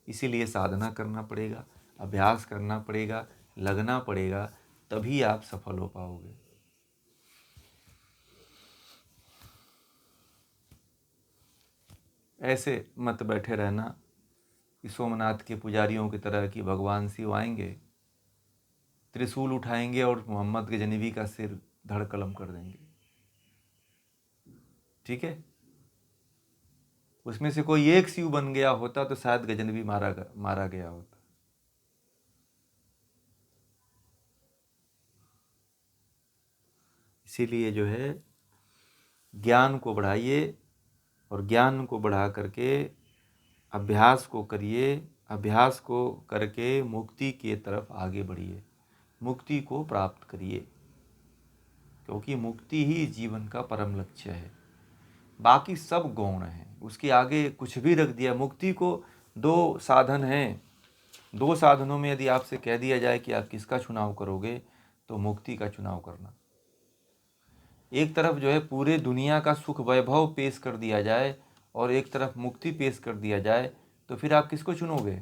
इसीलिए साधना करना पड़ेगा, अभ्यास करना पड़ेगा, लगना पड़ेगा, तभी आप सफल हो पाओगे। ऐसे मत बैठे रहना कि सोमनाथ के पुजारियों की तरह कि भगवान शिव आएंगे, त्रिशूल उठाएंगे और मोहम्मद के जनीबी का सिर धड़ कलम कर देंगे। ठीक है, उसमें से कोई एक शिव बन गया होता तो शायद गजनबी मारा गया होता। इसीलिए जो है ज्ञान को बढ़ाइए और ज्ञान को बढ़ा करके अभ्यास को करिए, अभ्यास को करके मुक्ति की तरफ आगे बढ़िए, मुक्ति को प्राप्त करिए, क्योंकि मुक्ति ही जीवन का परम लक्ष्य है। बाकी सब गौण है, उसके आगे कुछ भी रख दिया। मुक्ति को दो साधन हैं, दो साधनों में यदि आपसे कह दिया जाए कि आप किसका चुनाव करोगे तो मुक्ति का चुनाव करना। एक तरफ जो है पूरे दुनिया का सुख वैभव पेश कर दिया जाए और एक तरफ मुक्ति पेश कर दिया जाए, तो फिर आप किसको चुनोगे?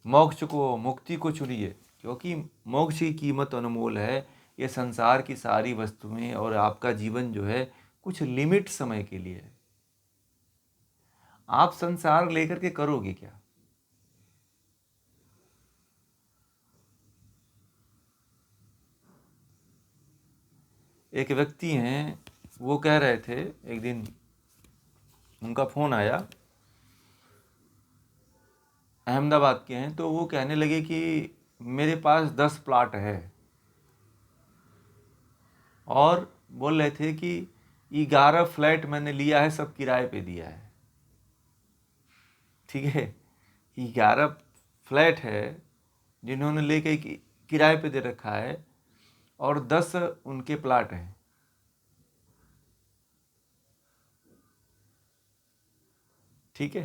मोक्ष को, मुक्ति को चुनिए, क्योंकि मोक्ष की कीमत अनमोल है। ये संसार की सारी वस्तुएं और आपका जीवन जो है कुछ लिमिट समय के लिए है। आप संसार लेकर के करोगे क्या? एक व्यक्ति हैं, वो कह रहे थे, एक दिन उनका फ़ोन आया, अहमदाबाद के हैं, तो वो कहने लगे कि मेरे पास 10 प्लाट है और बोल रहे थे कि 11 फ्लैट मैंने लिया है, सब किराए पे दिया है। ठीक है, 11 फ्लैट है जिन्होंने लेके किराए पे दे रखा है और 10 उनके प्लाट हैं। ठीक है,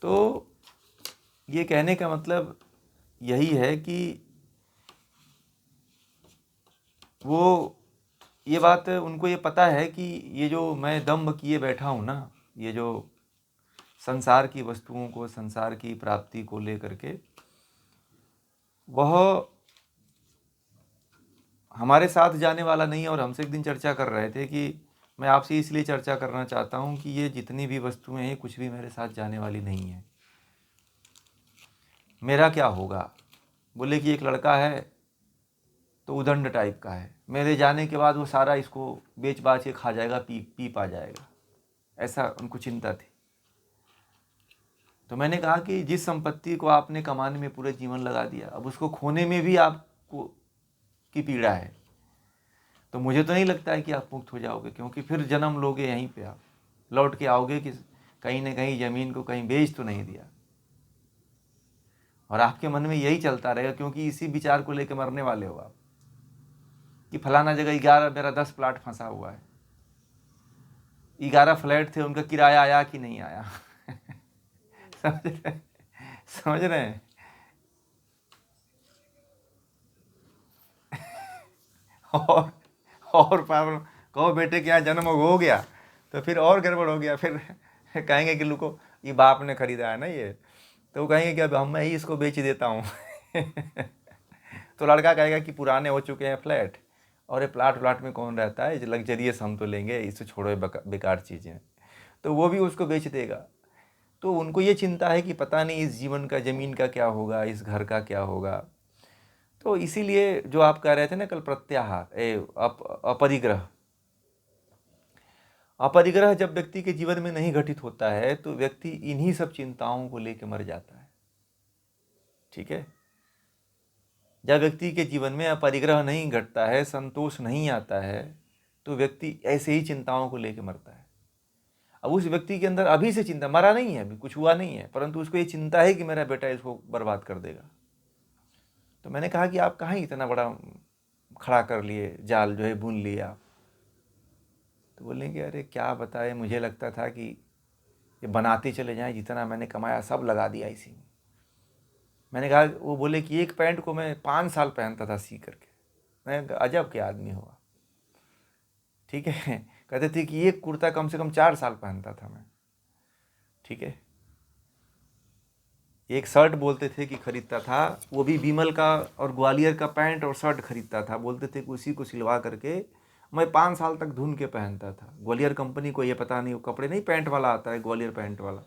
तो ये कहने का मतलब यही है कि वो ये बात उनको ये पता है कि ये जो मैं दम्भ किए बैठा हूँ ना, ये जो संसार की वस्तुओं को, संसार की प्राप्ति को लेकर के, वह हमारे साथ जाने वाला नहीं है। और हमसे एक दिन चर्चा कर रहे थे कि मैं आपसे इसलिए चर्चा करना चाहता हूँ कि ये जितनी भी वस्तुएं हैं कुछ भी मेरे साथ जाने वाली नहीं है। मेरा क्या होगा? बोले कि एक लड़का है तो उदंड टाइप का है, मेरे जाने के बाद वो सारा इसको बेच बाच के खा जाएगा, पी पा जाएगा, ऐसा उनको चिंता थी। तो मैंने कहा कि जिस संपत्ति को आपने कमाने में पूरे जीवन लगा दिया, अब उसको खोने में भी आपको की पीड़ा है, तो मुझे तो नहीं लगता है कि आप मुक्त हो जाओगे, क्योंकि फिर जन्म लोगे यहीं पे, आप लौट के आओगे कि कहीं ना कहीं ज़मीन को कहीं बेच तो नहीं दिया। और आपके मन में यही चलता रहेगा, क्योंकि इसी विचार को लेकर मरने वाले हो आप कि फलाना जगह 11 मेरा 10 प्लाट फंसा हुआ है, 11 फ्लैट थे, उनका किराया आया कि नहीं आया। समझ रहे हैं? और प्रॉब्लम, कहो बेटे क्या जन्म हो गया तो फिर और गड़बड़ हो गया, फिर कहेंगे कि लुको ये बाप ने खरीदा है ना ये, तो वो कहेंगे कि अब मैं ही इसको बेच देता हूँ। तो लड़का कहेगा कि पुराने हो चुके हैं फ्लैट, और ये प्लाट में कौन रहता है, लग्जरियस हम तो लेंगे, इसे छोड़ो, ये बेकार चीज़ें, तो वो भी उसको बेच देगा। तो उनको ये चिंता है कि पता नहीं इस जीवन का, ज़मीन का क्या होगा, इस घर का क्या होगा। तो इसीलिए जो आप कह रहे थे ना कल, प्रत्याहार, अपरिग्रह, अपरिग्रह जब व्यक्ति के जीवन में नहीं घटित होता है तो व्यक्ति इन्हीं सब चिंताओं को लेकर मर जाता है। ठीक है, जब व्यक्ति के जीवन में अपरिग्रह नहीं घटता है, संतोष नहीं आता है, तो व्यक्ति ऐसे ही चिंताओं को लेकर मरता है। अब उस व्यक्ति के अंदर अभी से चिंता, मरा नहीं है, अभी कुछ हुआ नहीं है, परंतु उसको ये चिंता है कि मेरा बेटा इसको बर्बाद कर देगा। तो मैंने कहा कि आप कहाँ इतना बड़ा खड़ा कर लिए, जाल जो है बुन लिए आप। तो बोलेंगे अरे क्या बताए, मुझे लगता था कि ये बनाते चले जाएं, जितना मैंने कमाया सब लगा दिया इसी में। मैंने कहा, वो बोले कि एक पैंट को मैं 5 साल पहनता था सी करके। मैं अजब के आदमी हुआ। ठीक है। कहते थे कि एक कुर्ता कम से कम 4 साल पहनता था मैं, ठीक है। एक शर्ट बोलते थे कि खरीदता था, वो भी विमल का और ग्वालियर का पैंट और शर्ट खरीदता था। बोलते थे कि उसी को सिलवा करके मैं 5 साल तक धुन के पहनता था। ग्वालियर कंपनी को ये पता नहीं, वो कपड़े नहीं पैंट वाला आता है, ग्वालियर पैंट वाला।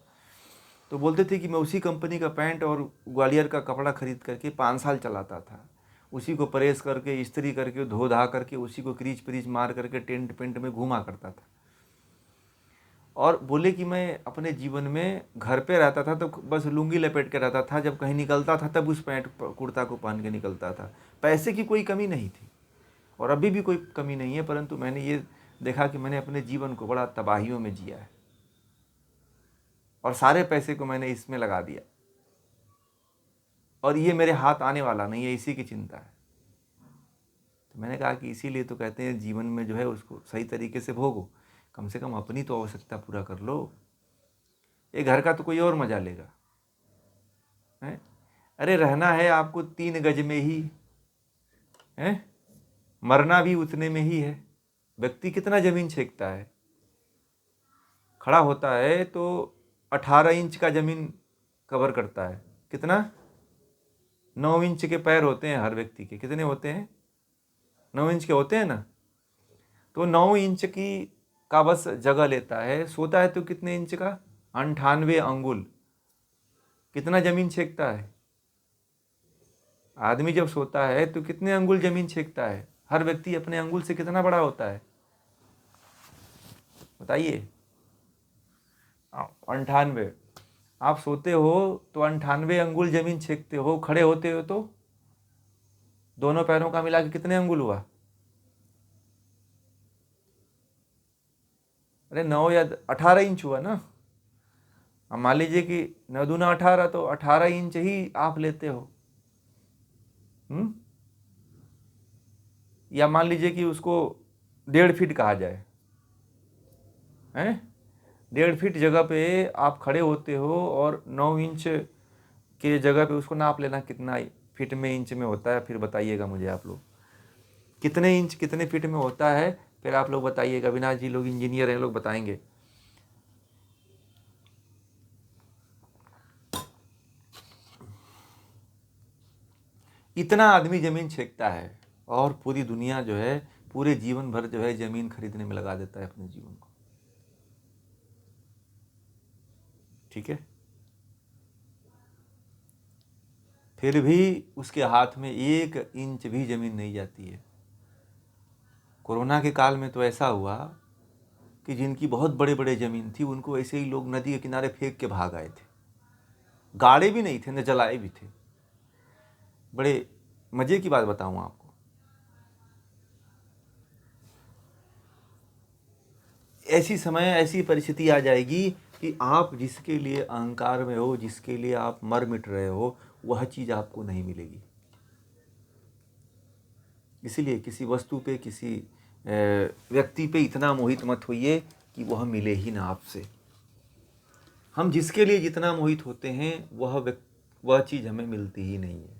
तो बोलते थे कि मैं उसी कंपनी का पैंट और ग्वालियर का कपड़ा खरीद करके 5 साल चलाता था। उसी को प्रेस करके, इस्त्री करके, धो धा करके, उसी को क्रीच प्रीच मार करके टेंट पेंट में घूमा करता था। और बोले कि मैं अपने जीवन में घर पे रहता था तो बस लुंगी लपेट के रहता था, जब कहीं निकलता था तब उस पैंट कुर्ता को पहन के निकलता था। पैसे की कोई कमी नहीं थी और अभी भी कोई कमी नहीं है, परंतु मैंने ये देखा कि मैंने अपने जीवन को बड़ा तबाहियों में जिया है और सारे पैसे को मैंने इसमें लगा दिया और ये मेरे हाथ आने वाला नहीं है, इसी की चिंता है। तो मैंने कहा कि इसीलिए तो कहते हैं जीवन में जो है उसको सही तरीके से भोगो, कम से कम अपनी तो आवश्यकता पूरा कर लो। ये घर का तो कोई और मजा लेगा है? अरे रहना है आपको 3 गज में ही है, मरना भी उतने में ही है। व्यक्ति कितना जमीन छेकता है, खड़ा होता है तो 18 इंच का जमीन कवर करता है। कितना? 9 इंच के पैर होते हैं हर व्यक्ति के। कितने होते हैं? 9 इंच के होते हैं ना। तो 9 इंच की का बस जगह लेता है। सोता है तो कितने इंच का? 98 अंगुल। कितना जमीन छेकता है आदमी? जब सोता है तो कितने अंगुल जमीन छेकता है? हर व्यक्ति अपने अंगुल से कितना बड़ा होता है बताइए? 98। आप सोते हो तो 98 अंगुल जमीन छेकते हो, खड़े होते हो तो दोनों पैरों का मिला के कितने अंगुल हुआ? अरे 9 या 18 इंच हुआ ना। अब मान लीजिए कि 9 दूना 18, तो 18 इंच ही आप लेते हो। या मान लीजिए कि उसको 1.5 फीट कहा जाए, हैं? 1.5 फीट जगह पे आप खड़े होते हो और 9 इंच के जगह पे उसको नाप लेना कितना फीट में, इंच में होता है। फिर बताइएगा मुझे आप लोग कितने इंच कितने फीट में होता है, फिर आप लोग बताइएगा। अविनाश जी लोग इंजीनियर हैं, लोग बताएंगे। इतना आदमी जमीन छेकता है और पूरी दुनिया जो है पूरे जीवन भर जो है जमीन खरीदने में लगा देता है अपने जीवन को, ठीक है। फिर भी उसके हाथ में 1 इंच भी जमीन नहीं जाती है। कोरोना के काल में तो ऐसा हुआ कि जिनकी बहुत बड़े बड़े जमीन थी उनको ऐसे ही लोग नदी के किनारे फेंक के भाग आए थे। गाड़े भी नहीं थे, न जलाए भी थे। बड़े मजे की बात बताऊं आपको, ऐसी समय ऐसी परिस्थिति आ जाएगी कि आप जिसके लिए अहंकार में हो, जिसके लिए आप मर मिट रहे हो, वह चीज़ आपको नहीं मिलेगी। इसीलिए किसी वस्तु पे, किसी व्यक्ति पे इतना मोहित मत होइए कि वह मिले ही ना आपसे। हम जिसके लिए जितना मोहित होते हैं वह चीज़ हमें मिलती ही नहीं है।